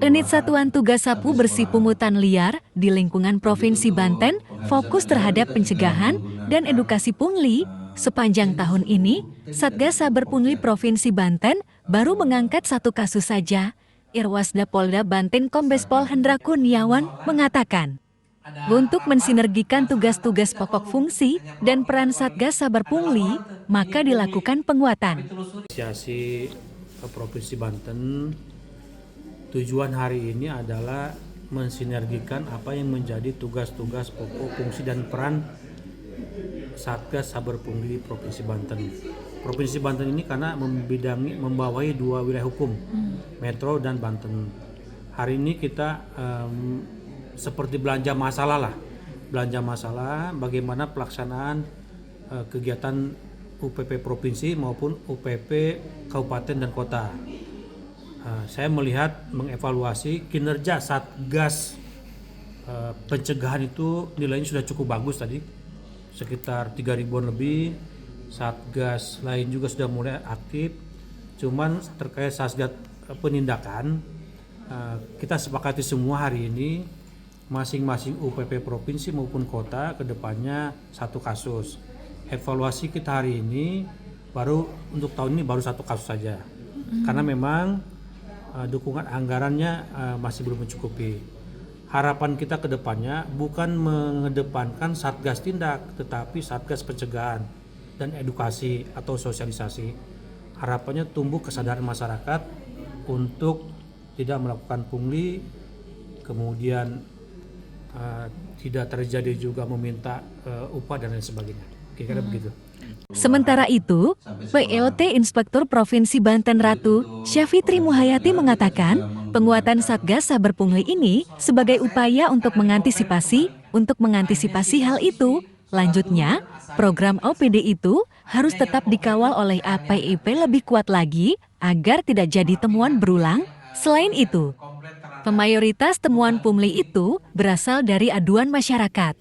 Unit Satuan Tugas Sapu Bersih Pungutan Liar di lingkungan Provinsi Banten fokus terhadap pencegahan dan edukasi pungli. Sepanjang tahun ini, Satgas Saber Pungli Provinsi Banten baru mengangkat satu kasus saja. Irwasda Polda Banten Kombes Pol Hendra Kurniawan mengatakan, untuk mensinergikan tugas-tugas pokok fungsi dan peran Satgas Saber Pungli, maka dilakukan penguatan. Asosiasi Provinsi Banten, tujuan hari ini adalah mensinergikan apa yang menjadi tugas-tugas pokok fungsi dan peran Satgas Saber Pungli Provinsi Banten. Provinsi Banten ini karena membawahi dua wilayah hukum, Metro dan Banten. Hari ini kita seperti belanja masalah bagaimana pelaksanaan kegiatan UPP Provinsi maupun UPP Kabupaten dan Kota. Saya melihat mengevaluasi kinerja Satgas pencegahan itu nilainya sudah cukup bagus tadi, sekitar 3.000-an lebih. Satgas lain juga sudah mulai aktif, cuman terkait Satgas penindakan kita sepakati semua hari ini masing-masing UPP Provinsi maupun Kota kedepannya satu kasus. Evaluasi kita hari ini baru untuk tahun ini baru satu kasus saja, karena memang dukungan anggarannya masih belum mencukupi. Harapan kita ke depannya bukan mengedepankan Satgas tindak, tetapi Satgas pencegahan dan edukasi atau sosialisasi. Harapannya tumbuh kesadaran masyarakat untuk tidak melakukan pungli, kemudian tidak terjadi juga meminta upah dan lain sebagainya. Kira-kira begitu. Sementara itu, PLT Inspektur Provinsi Banten Ratu Syafitri Muhayati mengatakan, penguatan Satgas Saber Pungli ini sebagai upaya untuk mengantisipasi hal itu. Lanjutnya, program OPD itu harus tetap dikawal oleh APIP lebih kuat lagi agar tidak jadi temuan berulang. Selain itu, mayoritas temuan pungli itu berasal dari aduan masyarakat.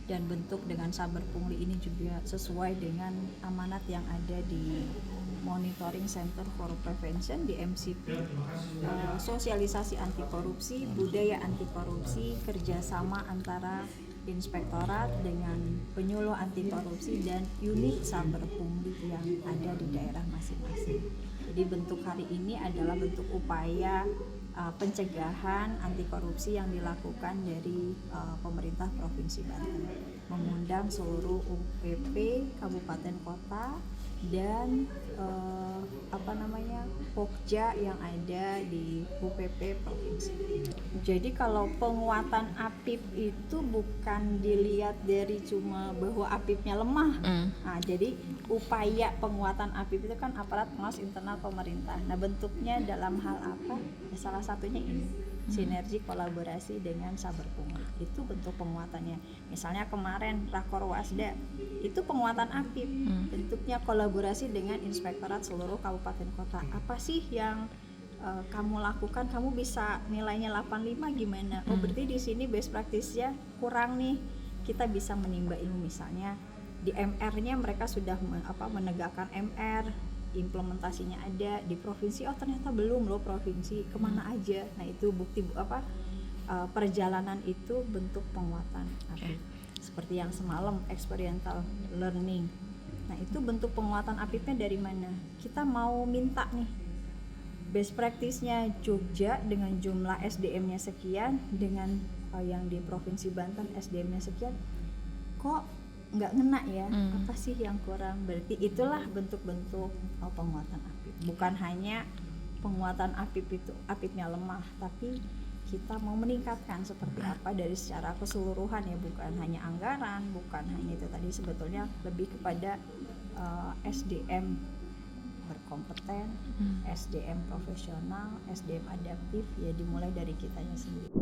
Dan bentuk dengan Saber Pungli ini juga sesuai dengan amanat yang ada di Monitoring Center for Prevention di MCP, sosialisasi anti korupsi, budaya anti korupsi, kerjasama antara inspektorat dengan penyuluh anti korupsi dan unit Saber Pungli yang ada di daerah masing-masing. Jadi bentuk hari ini adalah bentuk upaya pencegahan anti korupsi yang dilakukan dari pemerintah Provinsi Banten, mengundang seluruh UPP Kabupaten Kota dan Pokja yang ada di UPP Provinsi. Jadi kalau penguatan APIP itu bukan dilihat dari cuma bahwa APIP-nya lemah. Nah, jadi upaya penguatan APIP itu kan aparat pengawas internal pemerintah. Nah, bentuknya dalam hal apa? Ya, salah satunya ini, sinergi kolaborasi dengan Saber Pungli. Itu bentuk penguatannya. Misalnya kemarin Rakorwasda itu penguatan APIP, bentuknya kolaborasi dengan inspektorat seluruh kabupaten kota. Apa sih yang kamu lakukan? Kamu bisa nilainya 85 gimana? Oh, berarti di sini best practice-nya kurang nih. Kita bisa menimba ilmu, misalnya di MR-nya mereka sudah menegakkan MR, implementasinya ada di provinsi. Oh, ternyata belum loh provinsi, kemana aja. Nah, itu bukti perjalanan itu bentuk penguatan APIP. Seperti yang semalam experiential learning. Nah, itu bentuk penguatan APIP-nya dari mana? Kita mau minta nih best practice-nya Jogja dengan jumlah SDM-nya sekian, dengan yang di Provinsi Banten SDM-nya sekian, kok nggak ngena ya? Apa sih yang kurang? Berarti itulah bentuk-bentuk penguatan APIP. Bukan hanya penguatan APIP itu APIP-nya lemah, tapi kita mau meningkatkan seperti apa dari secara keseluruhan ya, bukan hanya anggaran, bukan hanya itu tadi, sebetulnya lebih kepada SDM berkompeten, SDM profesional, SDM adaptif, ya dimulai dari kitanya sendiri.